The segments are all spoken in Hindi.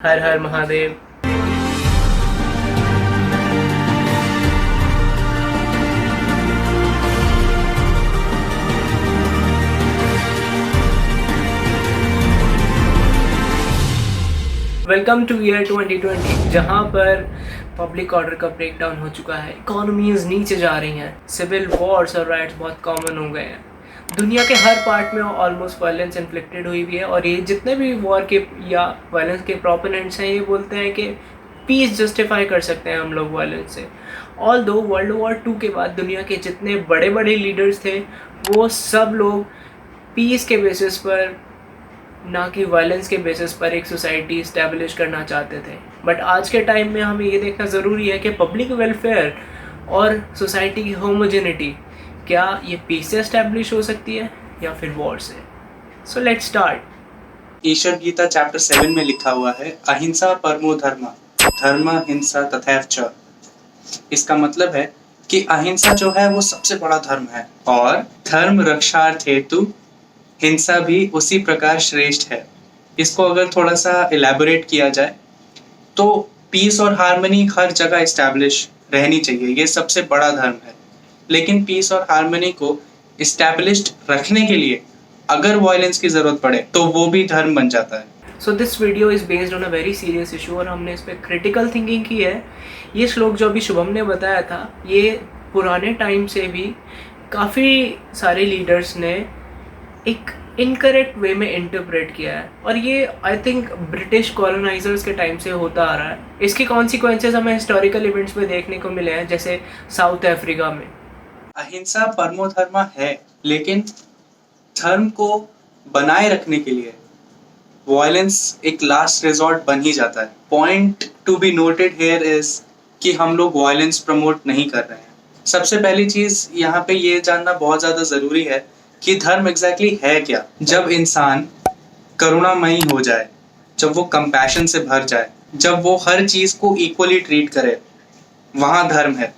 हर हर महादेव। वेलकम टू ईयर 2020, जहां पर पब्लिक ऑर्डर का ब्रेकडाउन हो चुका है, इकोनॉमीज नीचे जा रही हैं, सिविल वॉर्स और राइट्स बहुत कॉमन हो गए हैं। दुनिया के हर पार्ट में ऑलमोस्ट वायलेंस इन्फ्लिक्टेड हुई हुई है और ये जितने भी वॉर के या वायलेंस के प्रोपोनेंट्स हैं ये बोलते हैं कि पीस जस्टिफाई कर सकते हैं हम लोग वायलेंस से। ऑल दो वर्ल्ड वॉर 2 के बाद दुनिया के जितने बड़े बड़े लीडर्स थे वो सब लोग पीस के बेसिस पर, ना कि वायलेंस के बेसिस पर एक सोसाइटी इस्टेब्लिश करना चाहते थे। बट आज के टाइम में हमें ये देखना ज़रूरी है कि पब्लिक वेलफेयर और सोसाइटी की होमोजेनिटी, क्या ये पीस से इस्टेब्लिश हो सकती है या फिर वॉर से। So let's start. Ishwar Gita chapter 7 में लिखा हुआ है, अहिंसा परमो धर्म, धर्म हिंसा तथैव च। इसका मतलब है कि अहिंसा जो है वो सबसे बड़ा धर्म है और धर्म रक्षार्थ हेतु हिंसा भी उसी प्रकार श्रेष्ठ है। इसको अगर थोड़ा सा इलेबोरेट किया जाए तो पीस और हार्मनी हर जगह इस्टेब्लिश रहनी चाहिए, ये सबसे बड़ा धर्म है। लेकिन पीस और हार्मनी को इस्टेब्लिश्ड रखने के लिए अगर वायलेंस की जरूरत पड़े तो वो भी धर्म बन जाता है। So this video is based on a very serious issue और हमने इस पर क्रिटिकल थिंकिंग की है। ये श्लोक जो अभी शुभम ने बताया था, ये पुराने टाइम से भी काफ़ी सारे लीडर्स ने एक इनकरेक्ट वे में इंटरप्रेट किया है और ये आई थिंक ब्रिटिश कॉलोनाइजर्स के टाइम से होता आ रहा है। इसके कॉन्सिक्वेंसेस हमें हिस्टोरिकल इवेंट्स में देखने को मिले हैं, जैसे साउथ अफ्रीका में। अहिंसा परमो धर्म है, लेकिन धर्म को बनाए रखने के लिए वायलेंस एक लास्ट रिजॉर्ट बन ही जाता है। Point to be noted here is कि हम लोग वायलेंस प्रमोट नहीं कर रहे हैं। सबसे पहली चीज यहाँ पे ये जानना बहुत ज्यादा जरूरी है कि धर्म एग्जैक्टली है क्या। जब इंसान करुणामयी हो जाए, जब वो कंपैशन से भर जाए, जब वो हर चीज को इक्वली ट्रीट करे, वहां धर्म है।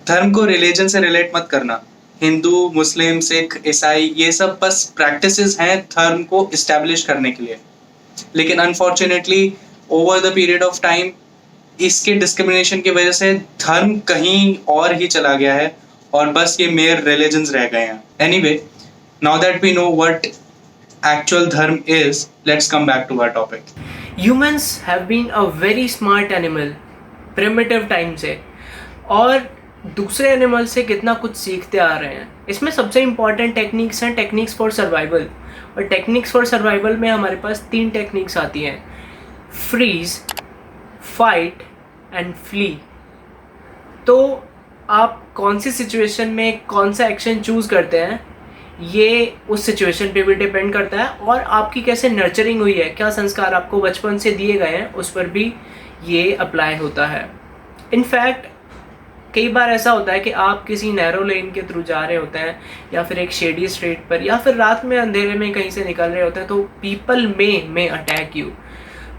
धर्म को रिलीजन से रिलेट मत करना। हिंदू, मुस्लिम, सिख, ईसाई, ये सब बस प्रैक्टिसेस हैं धर्म को इस्टेब्लिश करने के लिए। लेकिन unfortunately over the period of time इसके डिस्क्रिमिनेशन की वजह से धर्म कहीं और ही चला गया है और बस ये मेयर रिलीजन्स रह गए हैं। Anyway, now that we know what actual dharma is, let's come back to our topic. Humans have been a very smart animal primitive time से, और दूसरे एनिमल से कितना कुछ सीखते आ रहे हैं। इसमें सबसे इम्पॉर्टेंट टेक्निक्स हैं टेक्निक्स फॉर सर्वाइवल। और टेक्निक्स फॉर सर्वाइवल में हमारे पास 3 टेक्निक्स आती हैं: फ्रीज, फाइट एंड फ्ली। तो आप कौन सी सिचुएशन में कौन सा एक्शन चूज़ करते हैं ये उस सिचुएशन पे भी डिपेंड करता है, और आपकी कैसे नर्चरिंग हुई है, क्या संस्कार आपको बचपन से दिए गए हैं, उस पर भी ये अप्लाई होता है। इनफैक्ट कई बार ऐसा होता है कि आप किसी नैरो लेन के थ्रू जा रहे होते हैं या फिर एक शेडी स्ट्रीट पर या फिर रात में अंधेरे में कहीं से निकल रहे होते हैं, तो people may attack you.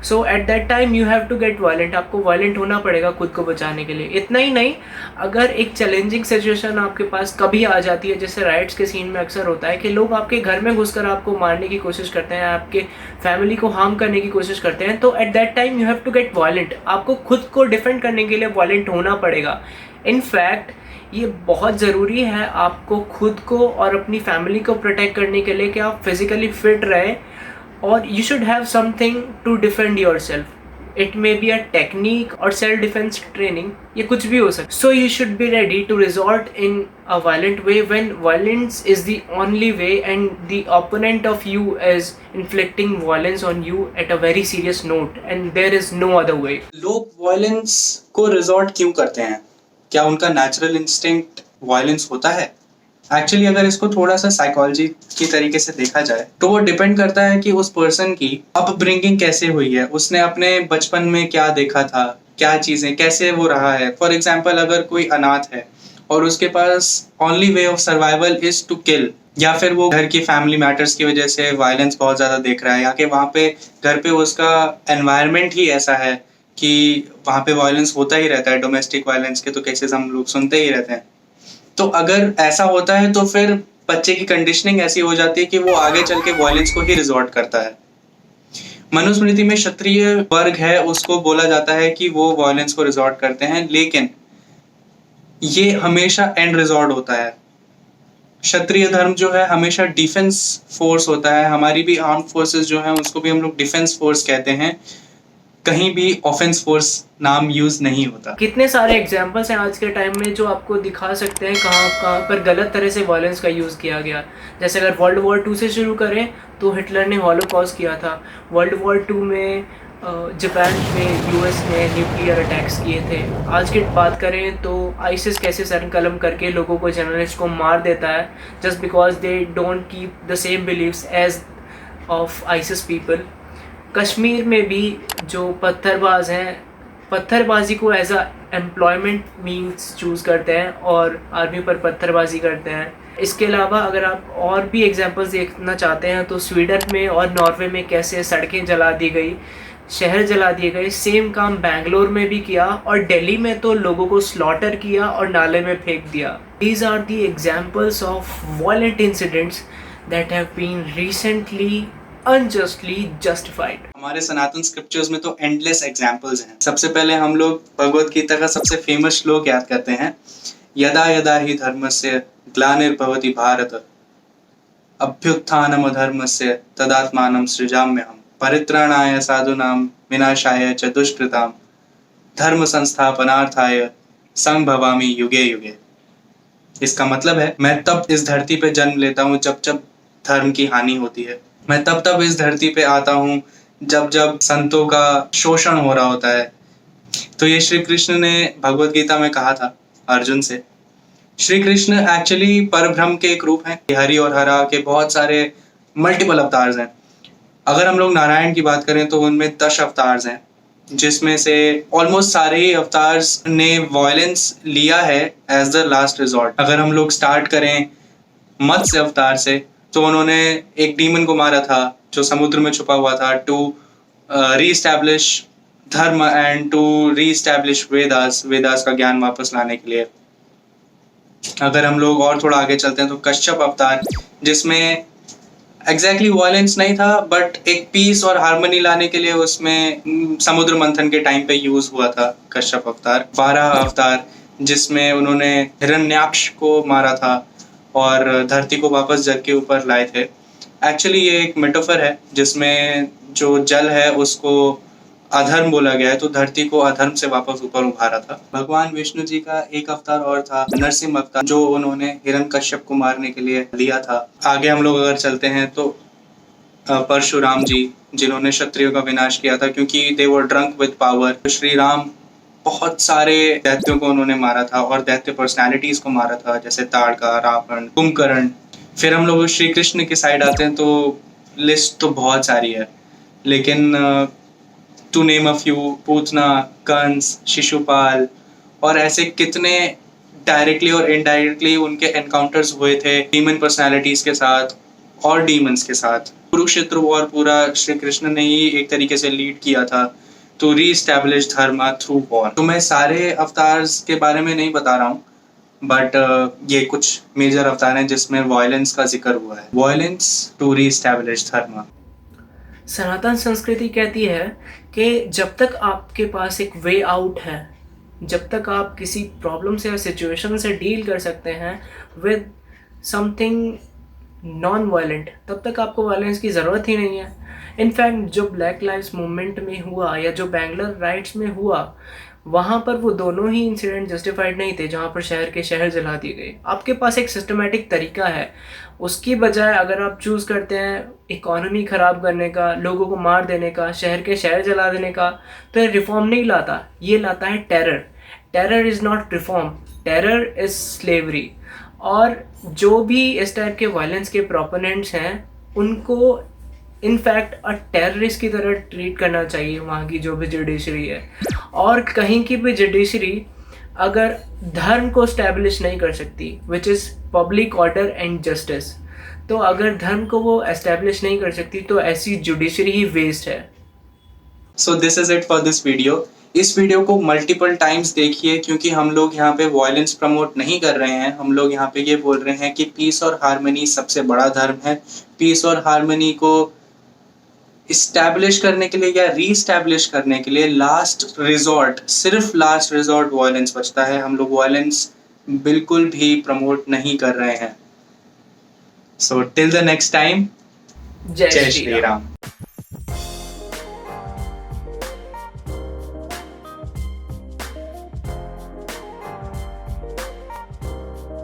So at that time you have to get violent. आपको वायलेंट होना पड़ेगा खुद को बचाने के लिए। इतना ही नहीं, अगर एक चैलेंजिंग सिचुएशन आपके पास कभी आ जाती है, जैसे राइट्स के सीन में अक्सर होता है कि लोग आपके घर में घुसकर आपको मारने की कोशिश करते हैं, आपके फैमिली को हार्म करने की कोशिश करते हैं, तो at that time you have to get violent. आपको खुद को डिफेंड करने के लिए वायलेंट होना पड़ेगा। इनफैक्ट ये बहुत ज़रूरी है आपको खुद को और अपनी फैमिली को प्रोटेक्ट करने के लिए कि आप फिजिकली फिट रहें, और you should have something to defend yourself. It may be a technique और सेल्फ डिफेंस ट्रेनिंग, ये कुछ भी हो सकता है। So you should be ready to resort in a violent way when violence is the only way and the opponent of you is inflicting violence on you at a very serious note and there is no other way. लोग वायलेंस को रिजॉर्ट क्यों करते हैं? क्या उनका नेचुरल इंस्टिंक्ट वायलेंस होता है? एक्चुअली अगर इसको थोड़ा सा साइकोलॉजी की तरीके से देखा जाए तो वो डिपेंड करता है कि उस पर्सन की अपब्रिंगिंग कैसे हुई है, उसने अपने बचपन में क्या देखा था, क्या चीजें, कैसे वो रहा है। फॉर एग्जाम्पल, अगर कोई अनाथ है और उसके पास only way of survival is to kill, या फिर वो घर की फैमिली मैटर्स की वजह से वायलेंस बहुत ज्यादा देख रहा है, या कि वहाँ पे घर पे उसका एनवायरनमेंट ही ऐसा है कि वहाँ पे वायलेंस होता ही रहता है, डोमेस्टिक वायलेंस के तो केसेस हम लोग सुनते ही रहते हैं। तो अगर ऐसा होता है तो फिर बच्चे की कंडीशनिंग ऐसी हो जाती है कि वो आगे चल के वायलेंस को ही रिजॉर्ट करता है। मनुस्मृति में क्षत्रिय वर्ग है उसको बोला जाता है कि वो वायलेंस को रिजॉर्ट करते हैं, लेकिन ये हमेशा एंड रिजॉर्ट होता है। क्षत्रिय धर्म जो है हमेशा डिफेंस फोर्स होता है। हमारी भी आर्म फोर्सेस जो है उसको भी हम लोग डिफेंस फोर्स कहते हैं, कहीं भी ऑफेंस फोर्स नाम यूज नहीं होता। कितने सारे एग्जाम्पल्स हैं आज के टाइम में जो आपको दिखा सकते हैं कहाँ कहाँ पर गलत तरह से वायलेंस का यूज़ किया गया। जैसे अगर वर्ल्ड वॉर 2 से शुरू करें तो हिटलर ने हॉलोकॉस्ट किया था। वर्ल्ड वॉर 2 में जापान में यूएस ने न्यूक्लियर अटैक्स किए थे। आज की बात करें तो आईसिस कैसे सर कलम करके लोगों को, जर्नलिस्ट को मार देता है just because they don't keep the same beliefs as of ISIS people. Kashmir में भी जो पत्थरबाज हैं, पत्थरबाजी को as a employment means choose करते हैं और आर्मी पर पत्थरबाजी करते हैं। इसके अलावा अगर आप और भी एग्जांपल्स देखना चाहते हैं तो स्वीडन में और नॉर्वे में कैसे सड़कें जला दी गई, शहर जला दिए गए। सेम काम बेंगलोर में भी किया और दिल्ली में तो लोगों को स्लॉटर किया और नाले में फेंक दिया। These are the examples of violent incidents that have been recently unjustly justified. हमारे सनातन स्क्रिप्चर्स में तो एंडलेस एग्जाम्पल्स हैं। सबसे पहले हम लोग भगवत गीता का सबसे फेमस श्लोक याद करते हैं, यदा यदा ही धर्मस्य ग्लानिर्भवति भारत अभ्युत्थानम धर्मस्य तदात्मानं सृजाम्यहम् परित्राणाय साधूनां विनाशाय च दुष्कृतां धर्म संस्थापनार्थाय संभवामि युगे युगे। इसका मतलब है मैं तब इस धरती पे जन्म लेता हूँ जब जब धर्म की हानि होती है, मैं तब तब इस धरती पे आता हूँ जब जब संतों का शोषण हो रहा होता है। तो ये श्री कृष्ण ने भगवत गीता में कहा था अर्जुन से। श्री कृष्ण एक्चुअली परब्रह्म के एक रूप हैं। हरि और हरा के बहुत सारे मल्टीपल अवतार्स हैं। अगर हम लोग नारायण की बात करें तो उनमें 10 अवतार्स हैं, जिसमें से ऑलमोस्ट सारे ही अवतार्स ने वायलेंस लिया है एज द लास्ट रिजॉर्ट। अगर हम लोग स्टार्ट करें मत्स्य अवतार से तो उन्होंने एक डीमन को मारा था जो समुद्र में छुपा हुआ था, टू रीस्टैब्लिश धर्म एंड टू रीस्टैब्लिश वेदास का ज्ञान वापस लाने के लिए। अगर हम लोग और थोड़ा आगे चलते हैं तो कश्यप अवतार, जिसमें एग्जैक्टली वायलेंस नहीं था बट एक पीस और हार्मनी लाने के लिए उसमें समुद्र मंथन के टाइम पे यूज हुआ था कश्यप अवतार। वाराह अवतार, जिसमें उन्होंने हिरण्याक्ष को मारा था और धरती को वापस जल के ऊपर लाए थे। एक्चुअली ये एक मेटाफर है जिसमें जो जल है उसको अधर्म बोला गया है, तो धरती को अधर्म से वापस ऊपर उभारा था। भगवान विष्णु जी का एक अवतार और था नरसिंह अवतार, जो उन्होंने हिरण्यकश्यप को मारने के लिए लिया था। आगे हम लोग अगर चलते हैं तो परशुराम जी, जिन्होंने क्षत्रियों का विनाश किया था क्योंकि they were drunk with power. Shri Ram, बहुत सारे दैत्यों को उन्होंने मारा था और दैत्य पर्सनैलिटीज को मारा था, जैसे ताड़का, रावण, कुंभकर्ण। फिर हम लोग श्री कृष्ण की साइड आते हैं तो लिस्ट तो बहुत सारी है, लेकिन to name a few, Putana, Kansa, Shishupal और ऐसे कितने डायरेक्टली और इनडायरेक्टली उनके एनकाउंटर्स हुए थे डीमन पर्सनालिटीज के साथ और डीमंस के साथ। कुरुक्षेत्र वॉर पूरा श्री कृष्ण ने ही एक तरीके से लीड किया था टू रीस्टैब्लिश धर्म थ्रू वॉर। तो मैं सारे अवतार्स के बारे में नहीं बता रहा हूँ, बट ये कुछ मेजर अवतार हैं जिसमें वायलेंस का जिक्र हुआ है। वायलेंस टू रीस्टैब्लिश धर्म। सनातन संस्कृति कहती है कि जब तक आपके पास एक वे आउट है, जब तक आप किसी प्रॉब्लम से या सिचुएशन से डील कर सकते हैं विद समथिंग नॉन वायलेंट, तब तक आपको वायलेंस की ज़रूरत ही नहीं है। इनफैक्ट जो ब्लैक लाइव्स मूवमेंट में हुआ या जो बैंगलोर राइट्स में हुआ, वहाँ पर वो दोनों ही इंसिडेंट जस्टिफाइड नहीं थे, जहाँ पर शहर के शहर जला दिए गए। आपके पास एक सिस्टमेटिक तरीका है, उसकी बजाय अगर आप चूज़ करते हैं इकोनॉमी ख़राब करने का, लोगों को मार देने का, शहर के शहर जला देने का, तो ये रिफॉर्म नहीं लाता, ये लाता है terror. Terror is not reform, terror is slavery. और जो भी इस टाइप के वायलेंस के प्रोपोनेंट्स हैं उनको इनफैक्ट अ टेररिस्ट की तरह ट्रीट करना चाहिए वहाँ की जो भी जुडिशरी है। और कहीं की भी जुडिशरी अगर धर्म को स्टैब्लिश नहीं कर सकती, which is public order and justice, तो अगर धर्म को वो एस्टैब्लिश नहीं कर सकती तो ऐसी जुडिशरी ही वेस्ट है। So this is it for this video. इस वीडियो को मल्टीपल टाइम्स देखिए, क्योंकि हम लोग यहाँ पे वायलेंस प्रमोट नहीं कर रहे हैं। हम लोग यहाँ पे ये बोल रहे हैं कि पीस और हार्मनी सबसे बड़ा धर्म है। पीस और हार्मनी को इस्टेब्लिश करने के लिए या रीस्टैब्लिश करने के लिए लास्ट रिजॉर्ट, सिर्फ लास्ट रिजॉर्ट वायलेंस बचता है। हम लोग वायलेंस बिल्कुल भी प्रमोट नहीं कर रहे हैं। So till the next time, जय जय श्री श्री राम। राम।